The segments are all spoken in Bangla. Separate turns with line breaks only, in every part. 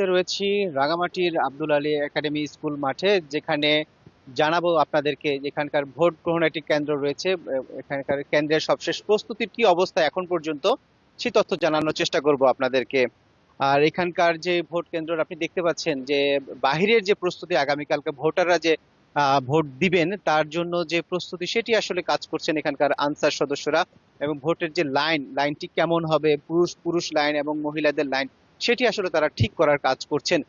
রয়েছি রাঙামাটির আব্দুল আলী একাডেমি স্কুল মাঠে, যেখানে জানাবো আপনাদেরকে এখানকার ভোট গ্রহণ একটি কেন্দ্র রয়েছে। এখানকার কেন্দ্রের সবশেষ প্রস্তুতির কি অবস্থা এখন পর্যন্ত, সেই তথ্য জানানোর চেষ্টা করব আপনাদেরকে। আর এখানকার যে ভোট কেন্দ্র আপনি দেখতে পাচ্ছেন, যে বাহিরের যে প্রস্তুতি, আগামীকালকে ভোটাররা যে ভোট দিবেন তার জন্য যে প্রস্তুতি, সেটি আসলে কাজ করছেন এখানকার আনসার সদস্যরা। এবং ভোটের যে লাইনটি কেমন হবে, পুরুষ পুরুষ লাইন এবং মহিলাদের লাইন, সেটি আসলে তারা ঠিক করার কাজ করছেন।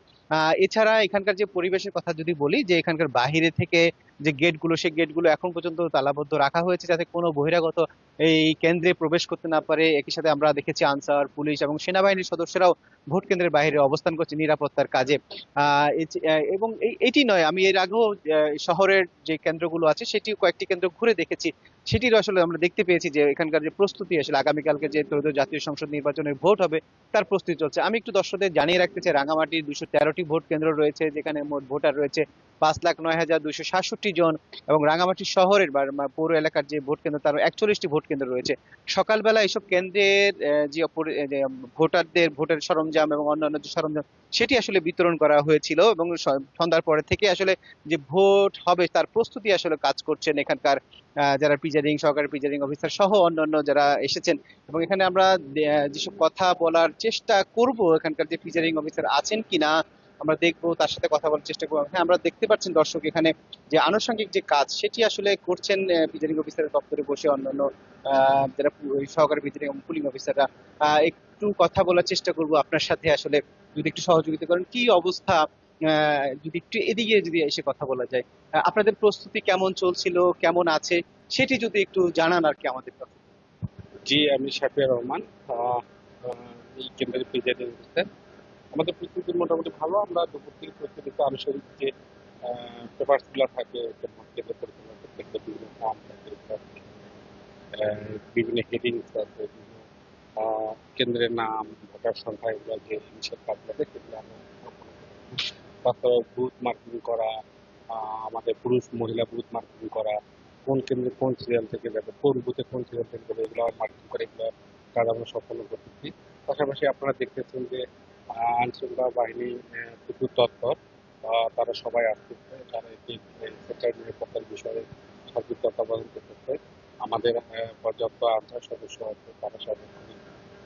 এছাড়া এখানকার যে পরিবেশের কথা যদি বলি, যে এখানকার বাহিরে থেকে যে গেটগুলো, সেই গেটগুলো এখন পর্যন্ত তালাবদ্ধ রাখা হয়েছে, যাতে কোনো বহিরাগত এই কেন্দ্রে প্রবেশ করতে না পারে। একই সাথে আমরা দেখেছি আনসার, পুলিশ এবং সেনাবাহিনীর সদস্যরাও ভোট কেন্দ্রের বাইরে অবস্থান করছে নিরাপত্তার কাজে। এবং এটি নয়, আমি এর আগেও শহরের যে কেন্দ্রগুলো আছে সেটি কয়েকটি কেন্দ্র ঘুরে দেখেছি। সেটির আসলে আমরা দেখতে পেয়েছি যে এখানকার যে প্রস্তুতি, আসলে আগামীকালকে যে ত্রয়োদশ জাতীয় সংসদ নির্বাচনের ভোট হবে তার প্রস্তুতি চলছে। আমি একটু দর্শকদের জানিয়ে রাখতে চাই, রাঙামাটির 213টি ভোট কেন্দ্র রয়েছে, যেখানে মোট ভোটার রয়েছে 5,09,267 জন। এবং রাঙামাটি শহরের বা পৌর এলাকার যে ভোট কেন্দ্র, তার 41টি ভোট কেন্দ্র রয়েছে। সকালবেলা এসব কেন্দ্রের যে ভোটারদের ভোটের সরঞ্জাম এবং অন্যান্য যে সরঞ্জাম, সেটি আসলে বিতরণ করা হয়েছিল। এবং সন্ধ্যার পরে থেকে আসলে যে ভোট হবে তার প্রস্তুতি আসলে কাজ করছেন এখানকার যারা প্রিজাইডিং, সহকারী প্রিজাইডিং অফিসার সহ অন্যান্য যারা এসেছেন। এবং এখানে আমরা যেসব কথা বলার চেষ্টা করব, এখানকার যে প্রিজাইডিং অফিসার আছেন কিনা আমরা দেখবো, তার সাথে কথা বলার চেষ্টা করবো। হ্যাঁ, আমরা দেখতে পাচ্ছেন দর্শক, এখানে যে আনুষঙ্গিক যে কাজ সেটি আসলে করছেন প্রিজাইডিং অফিসারের দপ্তরে বসে অন্যান্য যারা সহকারী প্রিজাইডিং এবং পুলিং অফিসাররা। একটু কথা বলার চেষ্টা করব আপনার সাথে, আসলে যদি একটু সহযোগিতা করেন, কি অবস্থা, যদি একটু এদিকে যদি এসে কথা বলা যায়। আপনাদের প্রস্তুতি কেমন চলছিল, কেমন আছে, সেটি যদি একটু জানান আর কি আমাদের কাছে।
জি, আমি শাফিয়া রহমান। আহ, এই কেন্দ্রের প্রিজাইডিং অফিসার। আমাদের প্রস্তুতি মোটামুটি ভালো। আমরা দুপুর থেকে প্রস্তুতিতে আনুষ্ঠানিক যে পেপারস গুলো থাকে, যেমন কেন্দ্র পরিচালনা করতে গেলে বিভিন্ন ফর্ম থাকে, বিভিন্ন হেডিংস আছে, বিভিন্ন কেন্দ্রের নাম, ভোটার সংখ্যা, এগুলো যে হিসাব কাজগুলো আছে সেগুলো আমরা সম্পন্ন করি। তারপরে বুথ মার্কিং করা, আমাদের পুরুষ মহিলা বুথ মার্কিং করা, কোন কেন্দ্রে কোন সিরিয়াল থেকে যাবে, কোন বুথে কোন সিরিয়াল থেকে যাবে, এগুলো মার্কিং করে এগুলো কাজ আমরা সম্পন্ন করতেছি। পাশাপাশি আপনারা দেখতেছেন যে আইন শৃঙ্খলা বাহিনী প্রচুর তৎপর। তারা সবাই আসতেছে, তারা এই সেক্টর নিরাপত্তার বিষয়ে সার্বিক তত্ত্বাবধান করতেছে। আমাদের পর্যাপ্ত আনসার সদস্য আছে, তারা সবাই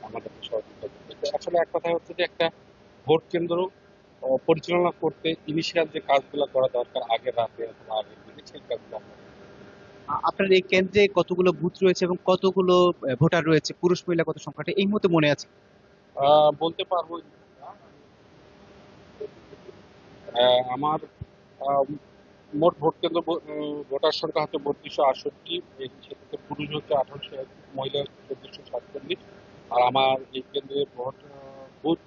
আমাদেরকে সহযোগিতা করতেছে। আসলে এক কথা হচ্ছে যে একটা ভোট কেন্দ্র পরিচালনা করতে ইনিশিয়াল যে কাজগুলো করা দরকার আগের রাতে অথবা আগের দিনে, সেই কাজগুলো আমরা
আপনার এই কেন্দ্রে কতগুলো বুথ রয়েছে এবং কতগুলো ভোটার রয়েছে, পুরুষ মহিলা কত সংখ্যাটা এই মুহূর্তে মনে আছে?
বলতে পারবো। আমার আহ, মোট ভোট কেন্দ্র ভোটার সংখ্যা হচ্ছে 3268। সেক্ষেত্রে পুরুষ হচ্ছে 1801, মহিলা হচ্ছে 1447। আর আমার এই কেন্দ্রে ভোট বুথ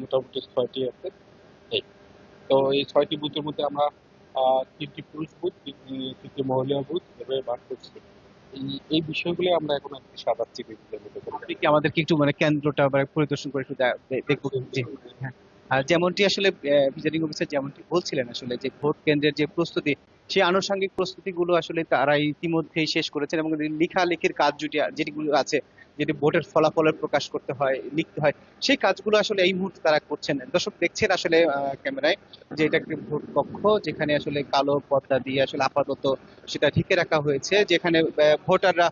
মোটামুটি 6টি আছে। এই তো এই 6টি বুথের মধ্যে আমরা 3টি পুরুষ বুথ, 3টি মহিলা বুথ এভাবে ভাগ করছি। এই এই বিষয়গুলো আমরা এখন আর কি সাজাচ্ছি বিভিন্ন মধ্যে করে।
আপনি কি আমাদেরকে একটু কেন্দ্রটা পরিদর্শন করে একটু দেখবো জি। হ্যাঁ। আর যেমনটি আসলে প্রিজাইডিং অফিসার যেমনটি বলছিলেন, আসলে যে ভোট কেন্দ্রের যে প্রস্তুতি, সেই আনুষঙ্গিক প্রস্তুতি গুলো আসলে তারা ইতিমধ্যেই শেষ করেছেন। এবং লেখালেখির কাজ যেটিগুলো আছে, যেটি ভোটের ফলাফলের প্রকাশ করতে হয়, লিখতে হয়, সেই কাজগুলো আসলে এই মুহূর্তে তারা করছেন। দর্শক দেখছেন আসলে ক্যামেরায়, যে এটা একটি ভোট কক্ষ, যেখানে আসলে কালো পর্দা দিয়ে আসলে আপাতত সেটা ঢেকে রাখা হয়েছে, যেখানে ভোটাররা,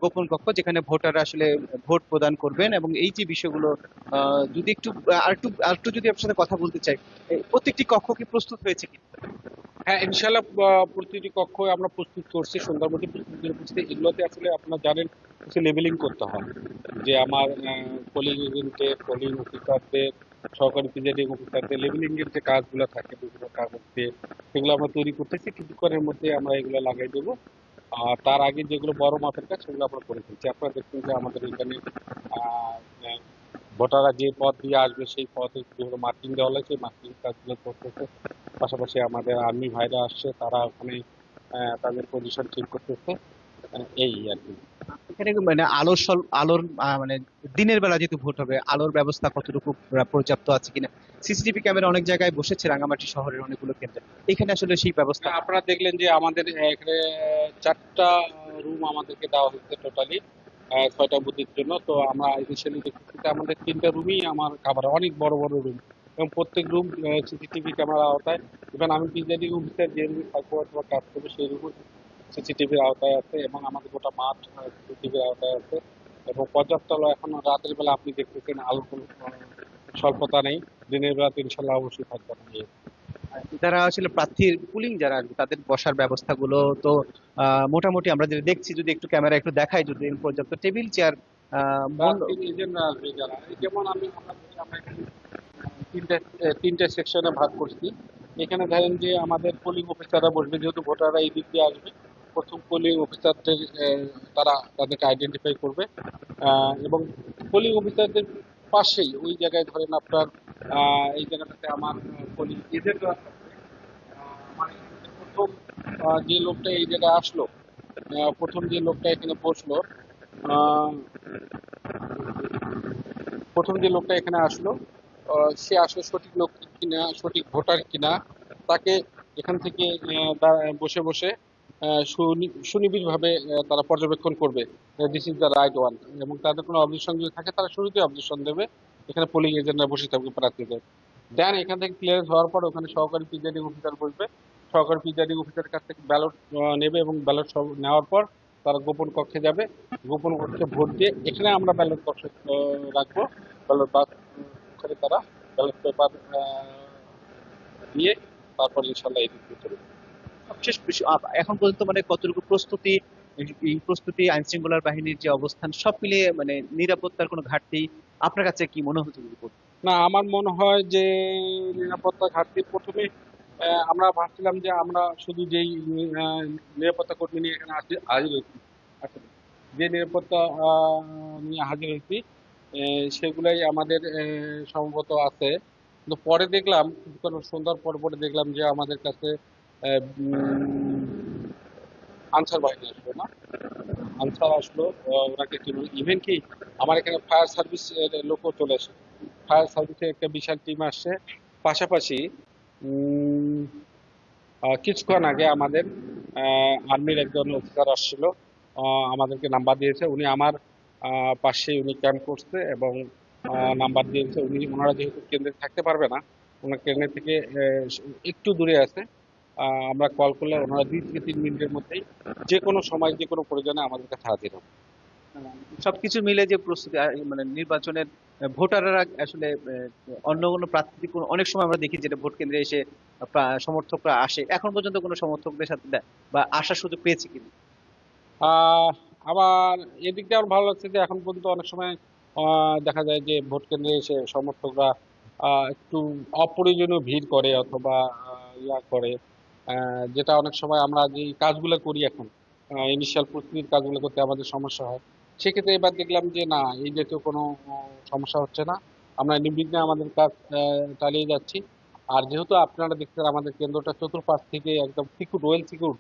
গোপন কক্ষ, যেখানে ভোটাররা আসলে ভোট প্রদান করবেন। এবং এই যে বিষয়গুলো, যদি একটু আরেকটু যদি আপনার সাথে কথা বলতে চাই, প্রত্যেকটি কক্ষ কি প্রস্তুত হয়েছে কি?
হ্যাঁ, ইনশাল্লাহ প্রতিটি কক্ষ আমরা প্রস্তুত করছি, সুন্দর মতো প্রস্তুত করে করছি। এগুলোতে আসলে আপনারা জানেন কিছু লেবেলিং করতে হয়, যে আমার পোলিং এজেন্টের, পোলিং অফিসারদের, সহকারী প্রিজাইডিং অফিসারদের লেবেলিং এর যে কাজগুলো থাকে বিভিন্ন কাগজ দিয়ে, সেগুলো আমরা তৈরি করতেছি। কিছুক্ষণের মধ্যে আমরা এগুলো লাগাই দেবো। আর তার আগে যেগুলো বড় মাপের কাজ সেগুলো আমরা করে ফেলছি। আপনারা দেখছেন যে আমাদের এখানে আহ, আহ, ভোটাররা যে পথ দিয়ে আসবে সেই পথে যেগুলো মার্কিং দেওয়া হয়েছে, সেই মার্কিং কাজগুলো করতেছে। পাশাপাশি আমাদের আর্মি ভাইরা আসছে, তারা ওখানে তাদের পজিশন ঠিক করতেছে। এই আর কি।
এখানে কি আলোর দিনের বেলা যেহেতু ভোট হবে, আলোর ব্যবস্থা কতটুকু পর্যাপ্ত আছে কিনা? সিসিটিভি ক্যামেরা অনেক জায়গায় বসেছে রাঙামাটি শহরের অনেকগুলো কেন্দ্রে, এখানে আসলে সেই ব্যবস্থা।
আপনারা দেখলেন যে আমাদের এখানে 4টা রুম আমাদেরকে দেওয়া হচ্ছে টোটালি 6টা বুথের জন্য। তো আমরা ইনিশিয়ালি দেখতেছি যে আমাদের 3টা রুমই আমার খাবার, অনেক বড় বড় রুম। এবং প্রত্যেক রুম সিসিটিভি ক্যামেরার আওতায়। ইভেন আমি প্রিজাইডিং অফিসার যে রুমে থাকবো অথবা কাজ করবো সেই রুমও সিসিটিভির আওতায় আছে, এবং আমাদের গোটা মাঠ সিসিটিভির আওতায় আছে। এবং পর্যাপ্ত আলো, এখন রাতের বেলা আপনি দেখতেছেন আলোর কোনো স্বল্পতা নেই, দিনের বেলা তো ইনশাল্লাহ অবশ্যই থাকবে না।
যারা আসলে প্রার্থীর পুলিং যারা আসবে তাদের বসার ব্যবস্থাগুলো তো মোটামুটি আমরা যেটা দেখছি, যদি একটু ক্যামেরা একটু দেখাই, যদি পর্যাপ্ত টেবিল চেয়ার
প্রার্থীর এজেন্টরা আসবে যারা, এই যেমন আমরা এখানে তিনটা তিনটা সেকশনে ভাগ করছি। এখানে ধরেন যে আমাদের পোলিং অফিসাররা বসবে, যেহেতু ভোটাররা এই দিক দিয়ে আসবে। প্রথম পোলিং অফিসারদের তারা তাদেরকে আইডেন্টিফাই করবে, এবং পোলিং অফিসারদের পাশেই ওই জায়গায় ধরেন আপনার এই জায়গাটাতে আমার পোলিং এজেন্টরা থাকবে। মানে প্রথম যে লোকটা এই জায়গায় আসলো, প্রথম যে লোকটা এখানে বসলো, আহ, প্রথম যে লোকটা এখানে আসলো, সে আসলে সঠিক লোক কিনা, সঠিক ভোটার কিনা, তাকে এখান থেকে বসে বসে সুনিবিড়ভাবে তারা পর্যবেক্ষণ করবে, this is the right one. এবং তাদের কোনো অবজেকশন যদি থাকে তারা শুরুতেই অবজেকশন দেবে। এখানে পোলিং এজেন্টরা বসে থাকবে প্রার্থীদের। দেন এখান থেকে ক্লিয়ারেন্স হওয়ার পর ওখানে সহকারী প্রিজাইডিং অফিসার বসবে। সহকারী প্রিজাইডিং অফিসারের কাছ থেকে ব্যালট নেবে, এবং ব্যালট সব নেওয়ার পর তারা গোপন কক্ষে যাবে। গোপন কক্ষে ভোট দিয়ে এখানে আমরা ব্যালট কক্ষ রাখবো। ব্যালট বাক্স, ওখানে তারা ব্যালট পেপার দিয়ে তারপর ইনশাল্লাহ এই দিক দিয়ে চলবে।
সবশেষ এখন পর্যন্ত মানে কতটুকু প্রস্তুতি, এই প্রস্তুতি, আইন শৃঙ্খলা বাহিনীর যে অবস্থান সব মিলিয়ে মানে নিরাপত্তার কোনো ঘাটতি আপনার কাছে কি মনে হচ্ছে যদি বলতেন?
না, আমার মনে হয় যে নিরাপত্তা ঘাটতি প্রথমে আমরা ভাবছিলাম যে আমরা শুধু যেই আহ, নিরাপত্তা কর্মী নিয়ে এখানে হাজির হয়েছি, আসলে যে নিরাপত্তা নিয়ে হাজির হয়েছি সেগুলাই আমাদের সম্ভবত আছে। কিন্তু পরে দেখলাম, কিছুক্ষণ সন্ধ্যার পরে পরে দেখলাম যে আমাদের কাছে আনসার বাহিনী আসলো না, আনসার আসলো। ওনাকে কি ইভেন কি আমার এখানে ফায়ার সার্ভিস লোকও চলে আসে। ফায়ার সার্ভিসের একটা বিশাল টিম আসছে। পাশাপাশি উম, কিছুক্ষণ আগে আমাদের আর্মির একজন অফিসার আসছিল, আমাদেরকে নাম্বার দিয়েছে। উনি আমার পাশে উনি ক্যাম্প করছে, এবং নাম্বার দিয়েছে। ওনারা যেহেতু কেন্দ্রে থাকতে পারবে না, ওনার কেন্দ্র থেকে একটু দূরে আছে। আমরা কল করলে ওনারা 2 থেকে 3 মিনিটের মধ্যেই যে কোনো সময় যে কোনো প্রয়োজনে আমাদের কাছে হাজির হবে।
সবকিছু মিলে যে প্রস্তুতি মানে নির্বাচনের ভোটাররা আসলে অন্য কোনো প্রার্থী অনেক সময় আমরা দেখি যেটা ভোট কেন্দ্রে এসে সমর্থকরা আসে, এখন পর্যন্ত কোনো সমর্থকদের সাথে বা আসার সুযোগ পেয়েছে কিনা?
আহ আবার এদিক দিয়ে আমার ভালো লাগছে যে এখন পর্যন্ত অনেক সময় দেখা যায় যে ভোট কেন্দ্রে এসে সমর্থকরা একটু অপ্রয়োজনীয় ভিড় করে, অথবা ইয়া করে, যেটা অনেক সময় আমরা যে কাজগুলো করি এখন, ইনিশিয়াল প্রস্তুতির কাজগুলো করতে আমাদের সমস্যা হয়। সেক্ষেত্রে এবার দেখলাম যে না, এই জাতীয় কোনো সমস্যা হচ্ছে না। আমরা নির্বিঘ্নে আমাদের কাজ চালিয়ে যাচ্ছি। আর যেহেতু আপনারা দেখছেন আমাদের কেন্দ্রটা চতুর্পাশ থেকে একদম সিকিউর, ওয়েল সিকিউর,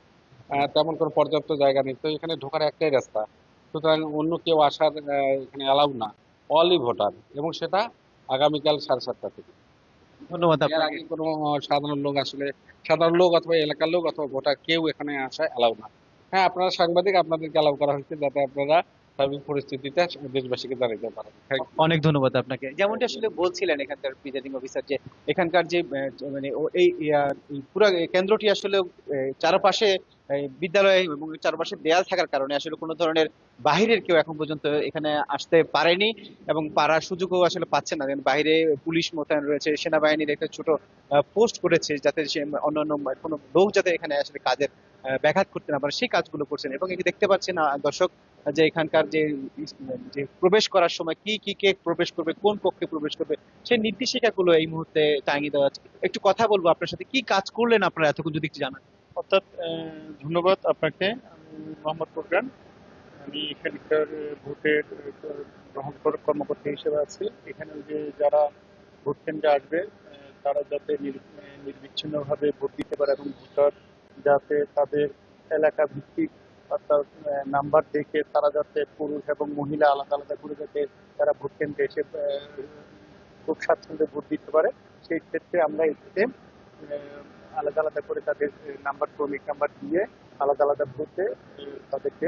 তেমন কোনো পর্যাপ্ত জায়গা নেই, তো এখানে ঢোকার একটাই রাস্তা। সুতরাং অন্য কেউ আসার এখানে অ্যালাউ না, অনলি ভোটার, এবং সেটা আগামীকাল 7:30 থেকে।
ধন্যবাদ
এর
আপনাকে।
আগে কোনো সাধারণ লোক আসলে, সাধারণ লোক অথবা এলাকার লোক অথবা ভোটার কেউ এখানে আসা অ্যালাউ না। হ্যাঁ, আপনারা সাংবাদিক, আপনাদেরকে অ্যালাউ করা হয়েছে যাতে আপনারা সার্বিক পরিস্থিতিটা দেশবাসীকে জানাতে পারেন। Thank you.
অনেক ধন্যবাদ আপনাকে। যেমনটি আসলে বলছিলেন এখানকার প্রিজাইডিং অফিসার যে এখানকার যে মানে এই পুরো কেন্দ্রটি আসলে চারপাশে বিদ্যালয় এবং চারপাশে দেয়াল থাকার কারণে আসলে কোনো ধরনের বাহিরের কেউ এখন পর্যন্ত এখানে আসতে পারেনি এবং পারার সুযোগও আসলে পাচ্ছে না। কারণ বাইরে পুলিশ মোতায়েন রয়েছে, সেনাবাহিনীর একটা ছোট পোস্ট করেছে যাতে সে অন্যান্য কোনো লোক যাতে এখানে আসলে কাজের ব্যাঘাত করতে না পারে সেই কাজগুলো করছেন। এবং এই যে দেখতে পাচ্ছেন দর্শক, যে এখানকার যে যে প্রবেশ করার সময় কি কি কে প্রবেশ করবে, কোন পক্ষে প্রবেশ করবে, সেই নির্দেশিকাগুলো এই মুহূর্তে টাঙিয়ে দেওয়া আছে। একটু কথা বলবো আপনার সাথে, কি কাজ করলেন আপনারা এতক্ষণ যদি একটু জানান।
অর্থাৎ ধন্যবাদ আপনাকে। আমি মোহাম্মদ ফোরকান। আমি এখানকার ভোটের গ্রহণ কর্মকর্তা হিসেবে আছি। এখানে যে যারা ভোট কেন্দ্রে আসবে তারা যাতে নির্বিচ্ছিন্নভাবে ভোট দিতে পারে, এবং ভোটার যাতে তাদের এলাকা ভিত্তিক অর্থাৎ নাম্বার দেখে তারা যাতে পুরুষ এবং মহিলা আলাদা আলাদা করে যাতে তারা ভোট কেন্দ্রে এসে খুব স্বাচ্ছন্দ্যে ভোট দিতে পারে, সেই ক্ষেত্রে আমরা এতে আলাদা আলাদা করে তাদের নাম্বার, ক্রমিক নাম্বার দিয়ে আলাদা আলাদা বুথে তাদেরকে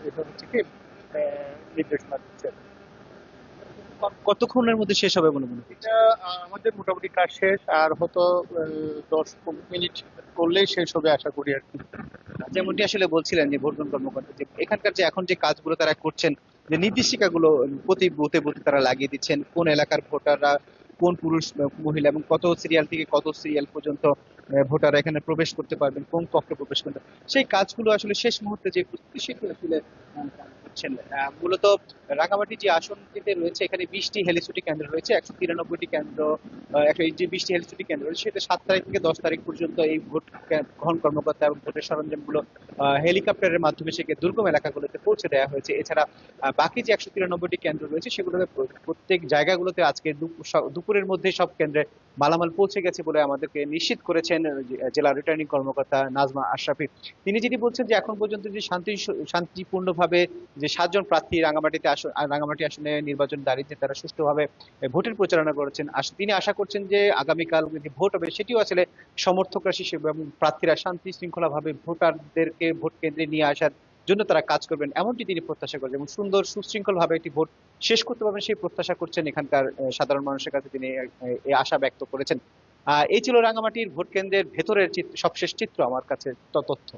এটা হচ্ছে কি নির্দেশনা দিচ্ছে।
কতক্ষণের মধ্যে শেষ হবে বলে মনে করছেন?
এটা আমাদের মোটামুটি কাজ শেষ, আর হয়তো 10-15 মিনিট করলেই শেষ হবে আশা করি আর কি।
যেমনটি আসলে বলছিলেন যে ভোট গ্রহণ কর্মকর্তা যে এখানকার যে এখন যে কাজগুলো তারা করছেন, যে নির্দেশিকাগুলো প্রতি বুথে বুথে তারা লাগিয়ে দিচ্ছেন, কোন এলাকার ভোটাররা কোন পুরুষ মহিলা এবং কত সিরিয়াল থেকে কত সিরিয়াল পর্যন্ত ভোটাররা এখানে প্রবেশ করতে পারবেন, কোন কক্ষে প্রবেশ করতে পারবেন। সেই কাজগুলো আসলে শেষ মুহূর্তে যে প্রস্তুতি সেটি আসলে তারা করছেন। মূলত রাঙামাটি যে আসনটিতে রয়েছে এখানে 20টি হেলিছুটি কেন্দ্র রয়েছে, 193টি কেন্দ্র, এই যে 20টি হেলিছুটি কেন্দ্র রয়েছে সেটা 7 তারিখ থেকে 10 তারিখ পর্যন্ত এই ভোট গ্রহণ কর্মকর্তা এবং ভোটের সরঞ্জামগুলো হেলিকপ্টারের মাধ্যমে সেকে দুর্গম এলাকাগুলোতে পৌঁছে দেওয়া হয়েছে। এছাড়া বাকি যে 193টি কেন্দ্র রয়েছে সেগুলোতে প্রত্যেক জায়গাগুলোতে আজকে দুপুরের মধ্যে সব কেন্দ্রে মালামাল পৌঁছে গেছে বলে আমাদেরকে নিশ্চিত করেছেন জেলা রিটার্নিং কর্মকর্তা নাজমা আশরাফি। তিনি যেটি বলছেন যে এখন পর্যন্ত যে শান্তিপূর্ণভাবে যে 7 জন প্রার্থী রাঙামাটি আসনে নির্বাচন দাঁড়িয়েছে তারা সুষ্ঠুভাবে ভোটের প্রচারণা করেছেন। তিনি আশা করছেন যে আগামীকাল যে ভোট হবে সেটিও আসলে সমর্থকরা হিসেবে এবং প্রার্থীরা শান্তি শৃঙ্খলা ভাবে ভোটারদেরকে ভোট কেন্দ্রে নিয়ে আসার জন্য তারা কাজ করবেন, এমনটি তিনি প্রত্যাশা করেন এবং সুন্দর সুশৃঙ্খল ভাবে একটি ভোট শেষ করতে পারবেন সেই প্রত্যাশা করছেন এখানকার সাধারণ মানুষের কাছে। তিনি এই আশা ব্যক্ত করেছেন। এই ছিল রাঙামাটির ভোট কেন্দ্রের ভেতরের সবশেষ চিত্র আমার কাছে তথ্য।